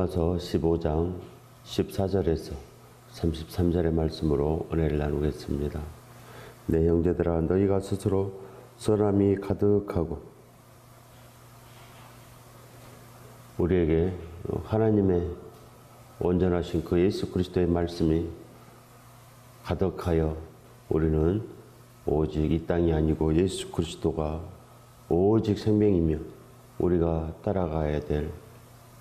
로마서 15장 14절에서 33절의 말씀으로 은혜를 나누겠습니다. 내 형제들아, 너희가 스스로 선함이 가득하고 우리에게 하나님의 온전하신 그 예수 그리스도의 말씀이 가득하여 우리는 오직 이 땅이 아니고 예수 그리스도가 오직 생명이며 우리가 따라가야 될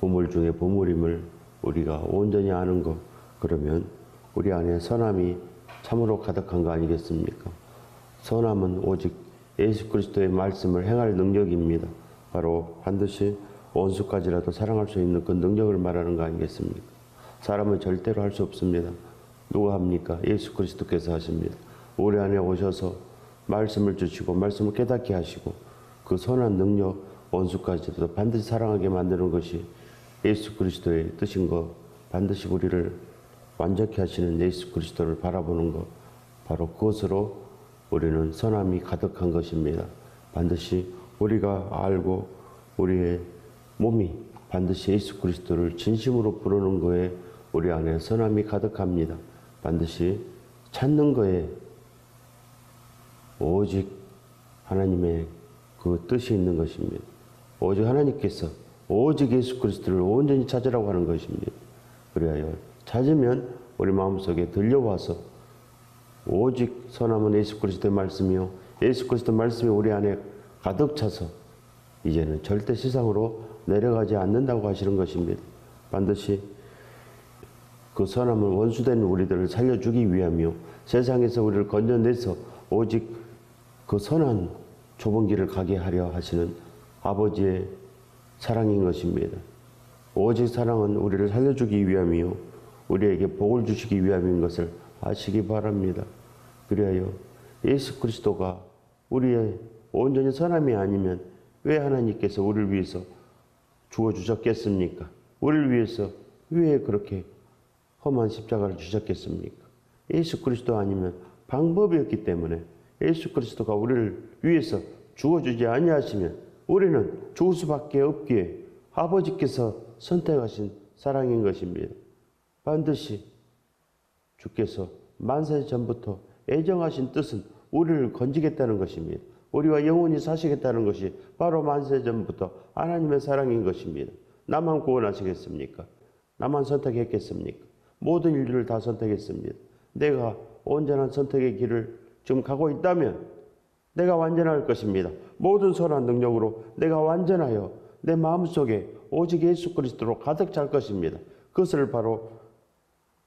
보물 중에 보물임을 우리가 온전히 아는 것, 그러면 우리 안에 선함이 참으로 가득한 거 아니겠습니까? 선함은 오직 예수 그리스도의 말씀을 행할 능력입니다. 바로 반드시 원수까지라도 사랑할 수 있는 그 능력을 말하는 거 아니겠습니까? 사람은 절대로 할 수 없습니다. 누가 합니까? 예수 그리스도께서 하십니다. 우리 안에 오셔서 말씀을 주시고 말씀을 깨닫게 하시고 그 선한 능력, 원수까지도 반드시 사랑하게 만드는 것이 예수 그리스도의 뜻인 것, 반드시 우리를 완전케 하시는 예수 그리스도를 바라보는 것, 바로 그것으로 우리는 선함이 가득한 것입니다. 반드시 우리가 알고 우리의 몸이 반드시 예수 그리스도를 진심으로 부르는 거에 우리 안에 선함이 가득합니다. 반드시 찾는 거에 오직 하나님의 그 뜻이 있는 것입니다. 오직 하나님께서 오직 예수 그리스도를 온전히 찾으라고 하는 것입니다. 그리하여 찾으면 우리 마음속에 들려와서 오직 선함은 예수 그리스도의 말씀이요 예수 그리스도의 말씀이 우리 안에 가득 차서 이제는 절대 세상으로 내려가지 않는다고 하시는 것입니다. 반드시 그 선함은 원수된 우리들을 살려주기 위함이요 세상에서 우리를 건져내서 오직 그 선한 좁은 길을 가게 하려 하시는 아버지의 사랑인 것입니다. 오직 사랑은 우리를 살려주기 위함이요 우리에게 복을 주시기 위함인 것을 아시기 바랍니다. 그리하여 예수 그리스도가 우리의 온전히 선함이 아니면 왜 하나님께서 우리를 위해서 죽어주셨겠습니까? 우리를 위해서 왜 그렇게 험한 십자가를 주셨겠습니까? 예수 그리스도 아니면 방법이 없기 때문에 예수 그리스도가 우리를 위해서 죽어주지 아니하시면 우리는 죽을 수밖에 없기에 아버지께서 선택하신 사랑인 것입니다. 반드시 주께서 만세 전부터 애정하신 뜻은 우리를 건지겠다는 것입니다. 우리와 영원히 사시겠다는 것이 바로 만세 전부터 하나님의 사랑인 것입니다. 나만 구원하시겠습니까? 나만 선택했겠습니까? 모든 일들을 다 선택했습니다. 내가 온전한 선택의 길을 지금 가고 있다면 내가 완전할 것입니다. 모든 선한 능력으로 내가 완전하여 내 마음속에 오직 예수 그리스도로 가득 찰 것입니다. 그것을 바로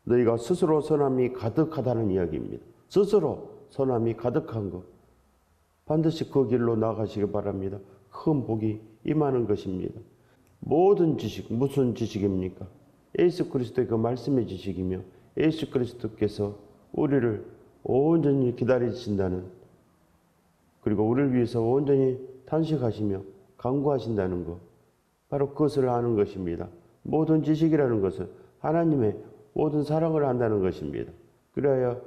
너희가 스스로 선함이 가득하다는 이야기입니다. 스스로 선함이 가득한 것. 반드시 그 길로 나가시기 바랍니다. 큰 복이 임하는 것입니다. 모든 지식, 무슨 지식입니까? 예수 그리스도의 그 말씀의 지식이며 예수 그리스도께서 우리를 온전히 기다리신다는 그리고 우리를 위해서 온전히 탄식하시며 간구하신다는 것, 바로 그것을 아는 것입니다. 모든 지식이라는 것은 하나님의 모든 사랑을 한다는 것입니다. 그래야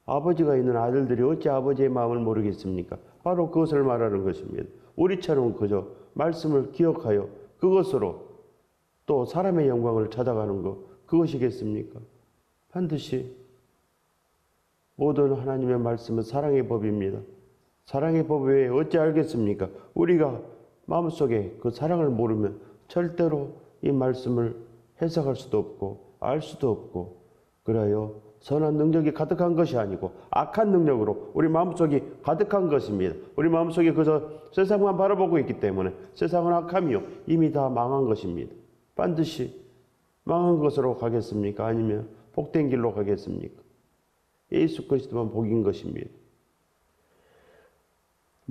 아버지가 있는 아들들이 어찌 아버지의 마음을 모르겠습니까? 바로 그것을 말하는 것입니다. 우리처럼 그저 말씀을 기억하여 그것으로 또 사람의 영광을 찾아가는 것, 그것이겠습니까? 반드시 모든 하나님의 말씀은 사랑의 법입니다. 사랑의 법 외에 어찌 알겠습니까? 우리가 마음속에 그 사랑을 모르면 절대로 이 말씀을 해석할 수도 없고 알 수도 없고 그래요. 선한 능력이 가득한 것이 아니고 악한 능력으로 우리 마음속이 가득한 것입니다. 우리 마음속에 그저 세상만 바라보고 있기 때문에 세상은 악함이요 이미 다 망한 것입니다. 반드시 망한 것으로 가겠습니까? 아니면 복된 길로 가겠습니까? 예수 그리스도만 복인 것입니다.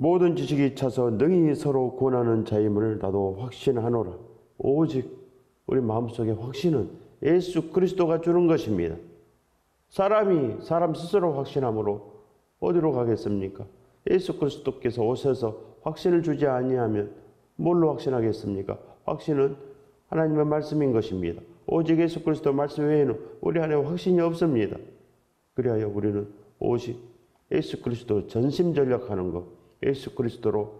모든 지식이 차서 능히 서로 구원하는 자임을 나도 확신하노라. 오직 우리 마음속에 확신은 예수 그리스도가 주는 것입니다. 사람이 사람 스스로 확신함으로 어디로 가겠습니까? 예수 그리스도께서 오셔서 확신을 주지 아니하면 뭘로 확신하겠습니까? 확신은 하나님의 말씀인 것입니다. 오직 예수 그리스도 말씀 외에는 우리 안에 확신이 없습니다. 그리하여 우리는 오직 예수 그리스도 전심전력하는 것, 예수 그리스도로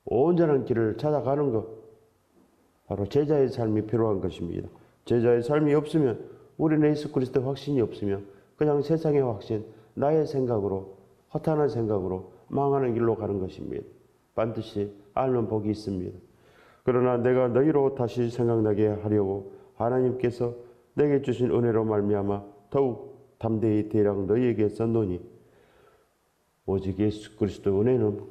온전한 길을 찾아가는 것, 바로 제자의 삶이 필요한 것입니다. 제자의 삶이 없으면, 우리는 예수 그리스도의 확신이 없으면 그냥 세상의 확신, 나의 생각으로, 허탄한 생각으로 망하는 길로 가는 것입니다. 반드시 알면 복이 있습니다. 그러나 내가 너희로 다시 생각나게 하려고 하나님께서 내게 주신 은혜로 말미암아 더욱 담대히 대략 너희에게 썼노니, 오직 예수 그리스도의 은혜는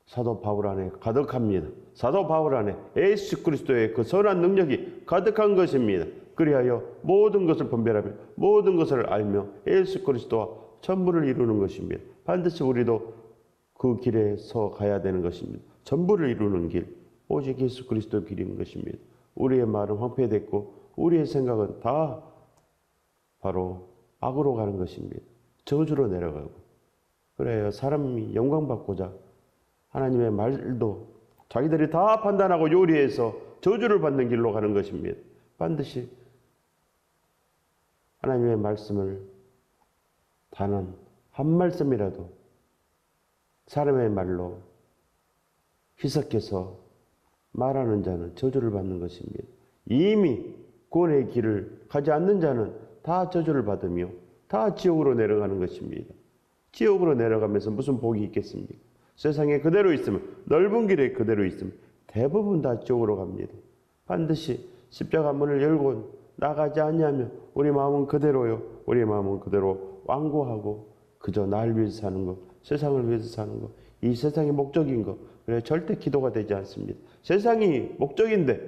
사도 바울 안에 가득합니다. 사도 바울 안에 예수 그리스도의 그 선한 능력이 가득한 것입니다. 그리하여 모든 것을 분별하며 모든 것을 알며 예수 그리스도와 전부를 이루는 것입니다. 반드시 우리도 그 길에 서 가야 되는 것입니다. 전부를 이루는 길, 오직 예수 그리스도의 길인 것입니다. 우리의 말은 황폐됐고 우리의 생각은 다 바로 악으로 가는 것입니다. 저주로 내려가고. 그래요. 사람이 영광받고자 하나님의 말도 자기들이 다 판단하고 요리해서 저주를 받는 길로 가는 것입니다. 반드시 하나님의 말씀을 단 한 말씀이라도 사람의 말로 희석해서 말하는 자는 저주를 받는 것입니다. 이미 구원의 길을 가지 않는 자는 다 저주를 받으며 다 지옥으로 내려가는 것입니다. 지옥으로 내려가면서 무슨 복이 있겠습니까? 세상에 그대로 있으면, 넓은 길에 그대로 있으면 대부분 다 지옥으로 갑니다. 반드시 십자가 문을 열고 나가지 않냐면 우리 마음은 그대로요. 우리 마음은 그대로 완고하고 그저 날 위해서 사는 것, 세상을 위해서 사는 것, 이 세상이 목적인 것, 그래 절대 기도가 되지 않습니다. 세상이 목적인데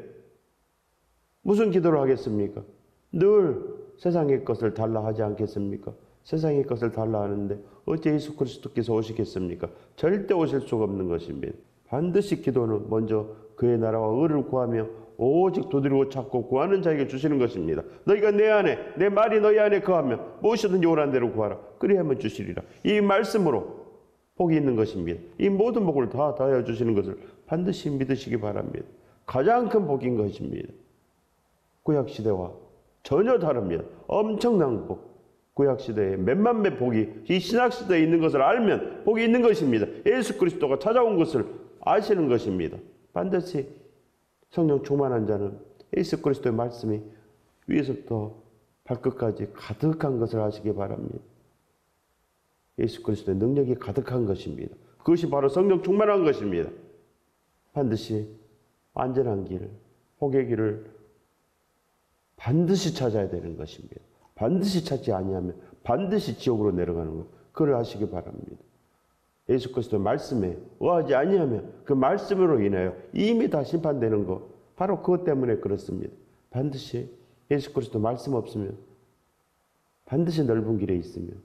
무슨 기도를 하겠습니까? 늘 세상의 것을 달라 하지 않겠습니까? 세상의 것을 달라 하는데 어째 예수 그리스도께서 오시겠습니까? 절대 오실 수가 없는 것입니다. 반드시 기도는 먼저 그의 나라와 의를 구하며 오직 두드리고 찾고 구하는 자에게 주시는 것입니다. 너희가 내 안에, 내 말이 너희 안에 거하면 무엇이든지 원하는 대로 구하라. 그리하면 주시리라. 이 말씀으로 복이 있는 것입니다. 이 모든 복을 다 더하여 주시는 것을 반드시 믿으시기 바랍니다. 가장 큰 복인 것입니다. 구약시대와 전혀 다릅니다. 엄청난 복. 구약시대에 몇만 배 복이 이 신약시대에 있는 것을 알면 복이 있는 것입니다. 예수 그리스도가 찾아온 것을 아시는 것입니다. 반드시 성령 충만한 자는 예수 그리스도의 말씀이 위에서부터 발끝까지 가득한 것을 아시기 바랍니다. 예수 그리스도의 능력이 가득한 것입니다. 그것이 바로 성령 충만한 것입니다. 반드시 안전한 길, 복의 길을 반드시 찾아야 되는 것입니다. 반드시 찾지 아니하면 반드시 지옥으로 내려가는 것, 그걸 아시기 바랍니다. 예수 그리스도의 말씀에 의하지 아니하면 그 말씀으로 인하여 이미 다 심판되는 것, 바로 그것 때문에 그렇습니다. 반드시 예수 그리스도 말씀 없으면, 반드시 넓은 길에 있으면,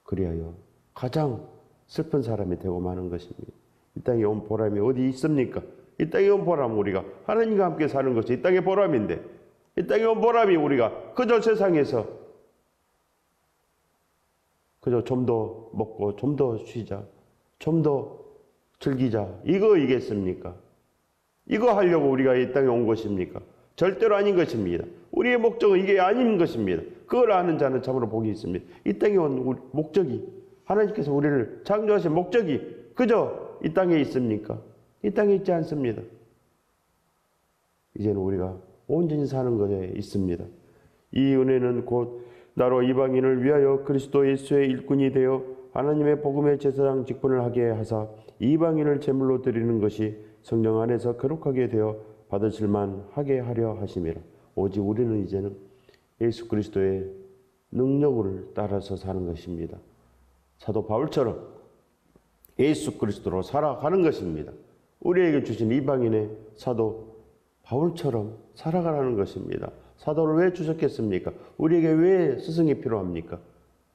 그리하여 가장 슬픈 사람이 되고 마는 것입니다. 이 땅에 온 보람이 어디 있습니까? 이 땅에 온 보람, 우리가 하나님과 함께 사는 것이 이 땅의 보람인데, 이 땅에 온 보람이 우리가 그저 세상에서 그저 좀 더 먹고 좀 더 쉬자, 좀 더 즐기자, 이거이겠습니까? 이거 하려고 우리가 이 땅에 온 것입니까? 절대로 아닌 것입니다. 우리의 목적은 이게 아닌 것입니다. 그걸 아는 자는 참으로 복이 있습니다. 이 땅에 온 목적이, 하나님께서 우리를 창조하신 목적이 그저 이 땅에 있습니까? 이 땅에 있지 않습니다. 이제는 우리가 온전히 사는 것에 있습니다. 이 은혜는 곧 나로 이방인을 위하여 그리스도 예수의 일꾼이 되어 하나님의 복음의 제사장 직분을 하게 하사 이방인을 제물로 드리는 것이 성령 안에서 거룩하게 되어 받으실만 하게 하려 하심이라. 오직 우리는 이제는 예수 그리스도의 능력을 따라서 사는 것입니다. 사도 바울처럼 예수 그리스도로 살아가는 것입니다. 우리에게 주신 이방인의 사도 바울처럼 살아가라는 것입니다. 사도를 왜 주셨겠습니까? 우리에게 왜 스승이 필요합니까?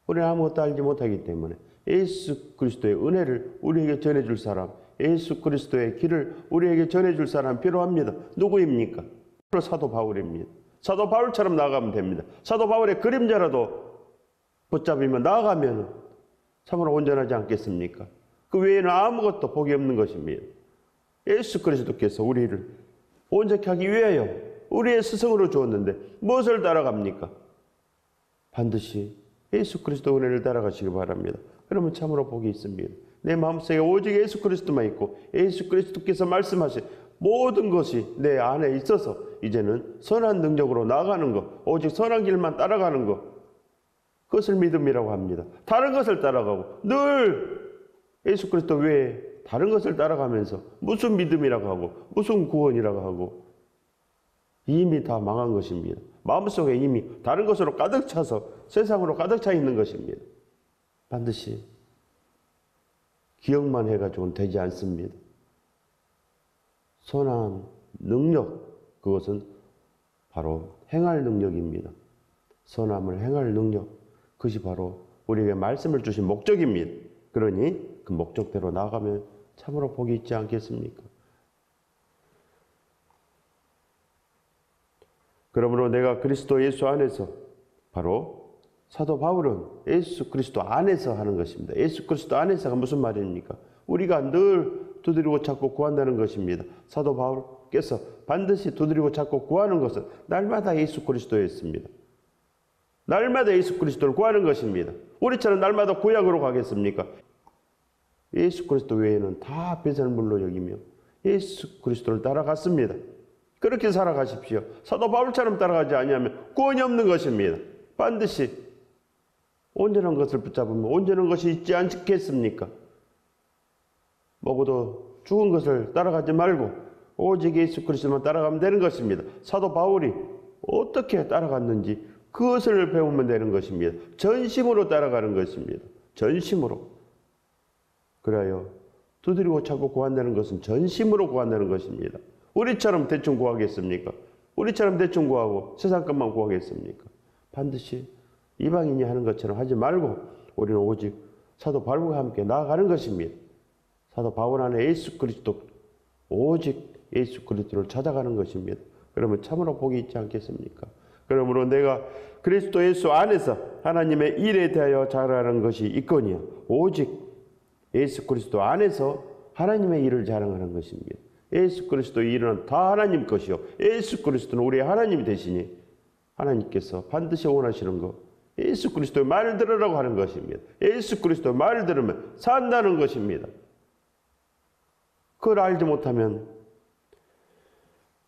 우리는 아무것도 알지 못하기 때문에 예수 그리스도의 은혜를 우리에게 전해줄 사람, 예수 그리스도의 길을 우리에게 전해줄 사람 필요합니다. 누구입니까? 바로 사도 바울입니다. 사도 바울처럼 나아가면 됩니다. 사도 바울의 그림자라도 붙잡으면 나아가면 참으로 온전하지 않겠습니까? 그 외에는 아무것도 복이 없는 것입니다. 예수 그리스도께서 우리를 온전케 하기 위하여 우리의 스승으로 주었는데 무엇을 따라갑니까? 반드시 예수 그리스도 은혜를 따라가시기 바랍니다. 그러면 참으로 복이 있습니다. 내 마음속에 오직 예수 그리스도만 있고 예수 그리스도께서 말씀하신 모든 것이 내 안에 있어서 이제는 선한 능력으로 나아가는 것, 오직 선한 길만 따라가는 것, 그것을 믿음이라고 합니다. 다른 것을 따라가고 늘 예수 그리스도 외에 다른 것을 따라가면서 무슨 믿음이라고 하고 무슨 구원이라고 하고 이미 다 망한 것입니다. 마음속에 이미 다른 것으로 가득 차서 세상으로 가득 차 있는 것입니다. 반드시 기억만 해가지고는 되지 않습니다. 선한 능력, 그것은 바로 행할 능력입니다. 선함을 행할 능력, 그것이 바로 우리에게 말씀을 주신 목적입니다. 그러니 그 목적대로 나아가면 참으로 복이 있지 않겠습니까? 그러므로 내가 그리스도 예수 안에서, 바로 사도 바울은 예수 그리스도 안에서 하는 것입니다. 예수 그리스도 안에서가 무슨 말입니까? 우리가 늘 두드리고 찾고 구한다는 것입니다. 사도 바울께서 반드시 두드리고 찾고 구하는 것은 날마다 예수 그리스도였습니다. 날마다 예수 그리스도를 구하는 것입니다. 우리처럼 날마다 구약으로 가겠습니까? 예수 그리스도 외에는 다 배설물로 여기며 예수 그리스도를 따라갔습니다. 그렇게 살아가십시오. 사도 바울처럼 따라가지 아니하면 구원이 없는 것입니다. 반드시 온전한 것을 붙잡으면 온전한 것이 있지 않겠습니까? 먹어도 죽은 것을 따라가지 말고 오직 예수 그리스도만 따라가면 되는 것입니다. 사도 바울이 어떻게 따라갔는지 그것을 배우면 되는 것입니다. 전심으로 따라가는 것입니다. 전심으로. 그래요. 두드리고 찾고 구한다는 것은 전심으로 구한다는 것입니다. 우리처럼 대충 구하겠습니까? 우리처럼 대충 구하고 세상 것만 구하겠습니까? 반드시 이방인이 하는 것처럼 하지 말고 우리는 오직 사도 바울과 함께 나아가는 것입니다. 사도 바울 안에 예수 그리스도, 오직 예수 그리스도를 찾아가는 것입니다. 그러면 참으로 복이 있지 않겠습니까? 그러므로 내가 그리스도 예수 안에서 하나님의 일에 대하여 자랑하는 것이 있거니와 오직 예수 그리스도 안에서 하나님의 일을 자랑하는 것입니다. 예수 그리스도의 일은 다 하나님 것이요 예수 그리스도는 우리의 하나님이 되시니 하나님께서 반드시 원하시는 것, 예수 그리스도의 말을 들으라고 하는 것입니다. 예수 그리스도의 말을 들으면 산다는 것입니다. 그걸 알지 못하면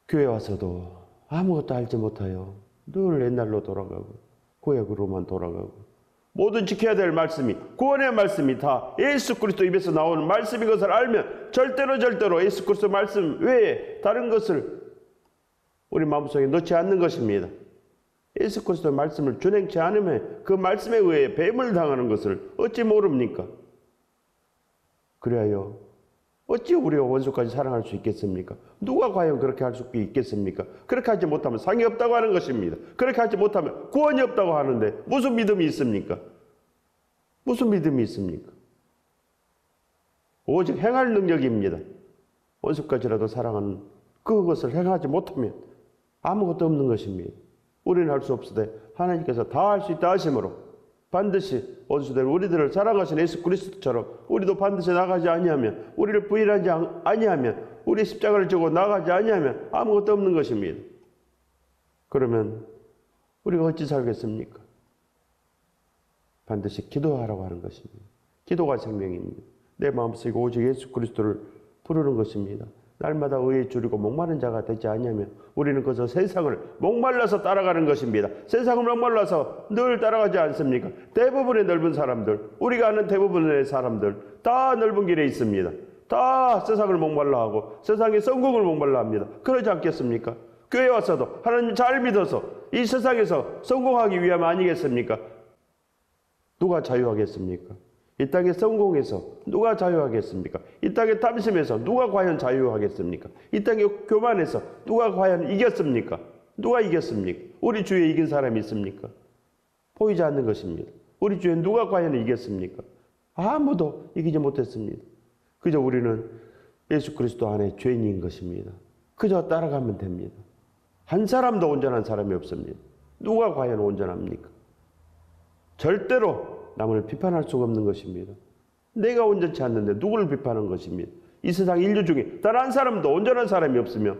교회 와서도 아무것도 알지 못하여 늘 옛날로 돌아가고 구약으로만 돌아가고 모든 지켜야 될 말씀이, 구원의 말씀이 다 예수 그리스도 입에서 나오는 말씀인 것을 알면 절대로 예수 그리스도 말씀 외에 다른 것을 우리 마음속에 넣지 않는 것입니다. 예수 그리스도의 말씀을 준행치 않으면 그 말씀에 의해 뱀을 당하는 것을 어찌 모릅니까? 그래야 어찌 우리가 원수까지 사랑할 수 있겠습니까? 누가 과연 그렇게 할 수 있겠습니까? 그렇게 하지 못하면 상이 없다고 하는 것입니다. 그렇게 하지 못하면 구원이 없다고 하는데 무슨 믿음이 있습니까? 무슨 믿음이 있습니까? 오직 행할 능력입니다. 원수까지라도 사랑하는 그것을 행하지 못하면 아무것도 없는 것입니다. 우리는 할 수 없으되 하나님께서 다 할 수 있다 하심으로 반드시 원수들 우리들을 사랑하신 예수 그리스도처럼 우리도 반드시 나가지 아니하면, 우리를 부인하지 아니하면, 우리 십자가를 지고 나가지 아니하면 아무것도 없는 것입니다. 그러면 우리가 어찌 살겠습니까? 반드시 기도하라고 하는 것입니다. 기도가 생명입니다. 내 마음속에 오직 예수 그리스도를 부르는 것입니다. 날마다 의에 줄이고 목마른 자가 되지 아니하면 우리는 그저 세상을 목말라서 따라가는 것입니다. 세상을 목말라서 늘 따라가지 않습니까? 대부분의 넓은 사람들, 우리가 아는 대부분의 사람들 다 넓은 길에 있습니다. 다 세상을 목말라 하고 세상의 성공을 목말라 합니다. 그러지 않겠습니까? 교회 와서도 하나님 잘 믿어서 이 세상에서 성공하기 위함 아니겠습니까? 누가 자유하겠습니까? 이 땅에 성공해서 누가 자유하겠습니까? 이 땅에 탐심해서 누가 과연 자유하겠습니까? 이 땅에 교만해서 누가 과연 이겼습니까? 누가 이겼습니까? 우리 주에 이긴 사람이 있습니까? 보이지 않는 것입니다. 우리 주에 누가 과연 이겼습니까? 아무도 이기지 못했습니다. 그저 우리는 예수 그리스도 안에 죄인인 것입니다. 그저 따라가면 됩니다. 한 사람도 온전한 사람이 없습니다. 누가 과연 온전합니까? 절대로 남을 비판할 수가 없는 것입니다. 내가 온전치 않는데 누구를 비판한 것입니다. 이 세상 인류 중에 단 한 사람도 온전한 사람이 없으며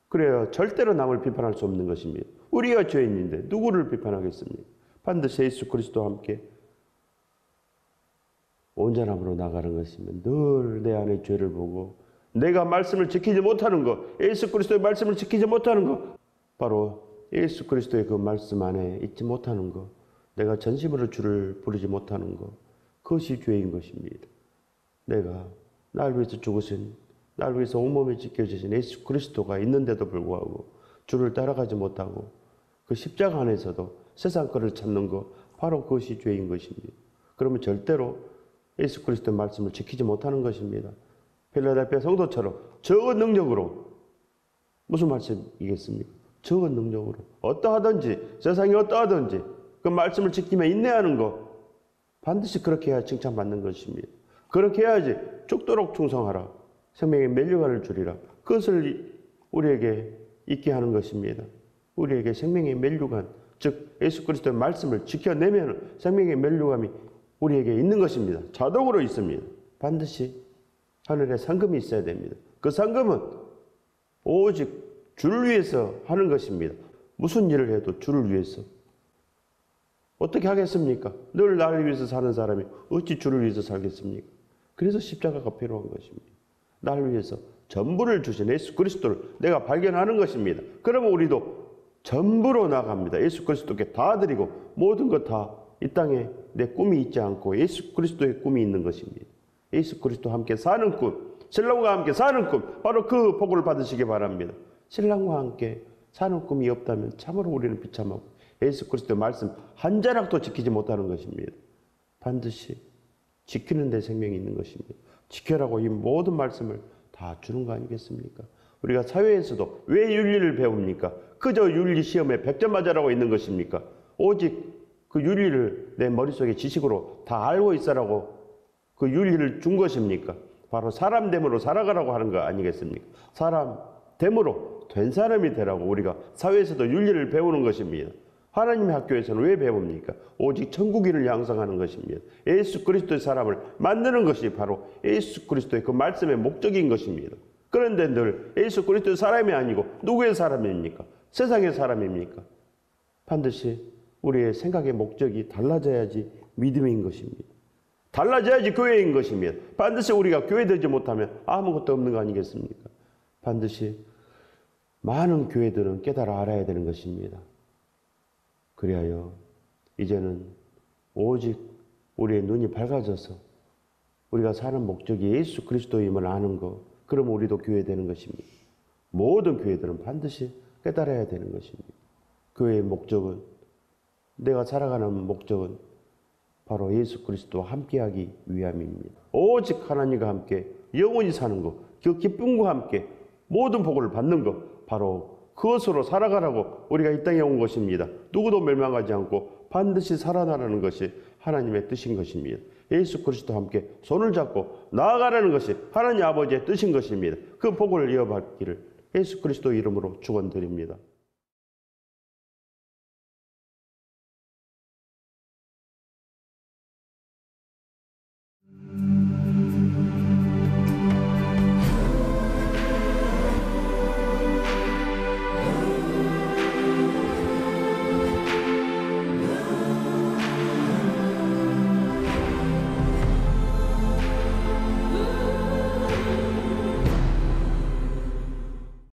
그래야 절대로 남을 비판할 수 없는 것입니다. 우리가 죄인인데 누구를 비판하겠습니까? 반드시 예수 그리스도와 함께 온전함으로 나가는 것이면 늘 내 안에 죄를 보고 내가 말씀을 지키지 못하는 것, 예수 그리스도의 말씀을 지키지 못하는 것, 바로 예수 그리스도의 그 말씀 안에 있지 못하는 것, 내가 전심으로 주를 부르지 못하는 것, 그것이 죄인 것입니다. 내가 나를 위해서 죽으신, 나를 위해서 온몸에 지켜주신 예수 그리스도가 있는데도 불구하고 주를 따라가지 못하고 그 십자가 안에서도 세상 것을 찾는 것, 바로 그것이 죄인 것입니다. 그러면 절대로 예수 그리스도의 말씀을 지키지 못하는 것입니다. 필라델피아 성도처럼 적은 능력으로, 무슨 말씀이겠습니까? 적은 능력으로 어떠하든지, 세상이 어떠하든지 그 말씀을 지키며 인내하는 것, 반드시 그렇게 해야 칭찬받는 것입니다. 그렇게 해야지 죽도록 충성하라, 생명의 면류관을 주리라, 그것을 우리에게 있게 하는 것입니다. 우리에게 생명의 면류관, 즉 예수 그리스도의 말씀을 지켜내면 생명의 면류관이 우리에게 있는 것입니다. 자동으로 있습니다. 반드시 하늘에 상금이 있어야 됩니다. 그 상금은 오직 주를 위해서 하는 것입니다. 무슨 일을 해도 주를 위해서. 어떻게 하겠습니까? 늘 나를 위해서 사는 사람이 어찌 주를 위해서 살겠습니까? 그래서 십자가가 필요한 것입니다. 나를 위해서 전부를 주신 예수 그리스도를 내가 발견하는 것입니다. 그러면 우리도 전부로 나갑니다. 예수 그리스도께 다 드리고 모든 것 다 이 땅에 내 꿈이 있지 않고 예수 그리스도의 꿈이 있는 것입니다. 예수 그리스도와 함께 사는 꿈, 신랑과 함께 사는 꿈, 바로 그 복을 받으시기 바랍니다. 신랑과 함께 사는 꿈이 없다면 참으로 우리는 비참하고 예수 그리스도의 말씀 한 자락도 지키지 못하는 것입니다. 반드시 지키는 데 생명이 있는 것입니다. 지켜라고 이 모든 말씀을 다 주는 거 아니겠습니까? 우리가 사회에서도 왜 윤리를 배웁니까? 그저 윤리 시험에 100점 맞으라고 있는 것입니까? 오직 그 윤리를 내 머릿속에 지식으로 다 알고 있으라고 그 윤리를 준 것입니까? 바로 사람됨으로 살아가라고 하는 거 아니겠습니까? 사람됨으로 된 사람이 되라고 우리가 사회에서도 윤리를 배우는 것입니다. 하나님의 학교에서는 왜 배웁니까? 오직 천국인을 양성하는 것입니다. 예수 그리스도의 사람을 만드는 것이 바로 예수 그리스도의 그 말씀의 목적인 것입니다. 그런데 늘 예수 그리스도의 사람이 아니고 누구의 사람입니까? 세상의 사람입니까? 반드시 우리의 생각의 목적이 달라져야지 믿음인 것입니다. 달라져야지 교회인 것입니다. 반드시 우리가 교회되지 못하면 아무것도 없는 거 아니겠습니까? 반드시 많은 교회들은 깨달아 알아야 되는 것입니다. 그리하여 이제는 오직 우리의 눈이 밝아져서 우리가 사는 목적이 예수 그리스도임을 아는 것, 그러면 우리도 교회되는 것입니다. 모든 교회들은 반드시 깨달아야 되는 것입니다. 교회의 목적은, 내가 살아가는 목적은 바로 예수 그리스도와 함께하기 위함입니다. 오직 하나님과 함께 영원히 사는 것, 그 기쁨과 함께 모든 복을 받는 것, 바로 그것으로 살아가라고 우리가 이 땅에 온 것입니다. 누구도 멸망하지 않고 반드시 살아나라는 것이 하나님의 뜻인 것입니다. 예수 그리스도와 함께 손을 잡고 나아가라는 것이 하나님 아버지의 뜻인 것입니다. 그 복을 이어받기를 예수 그리스도 이름으로 축원드립니다.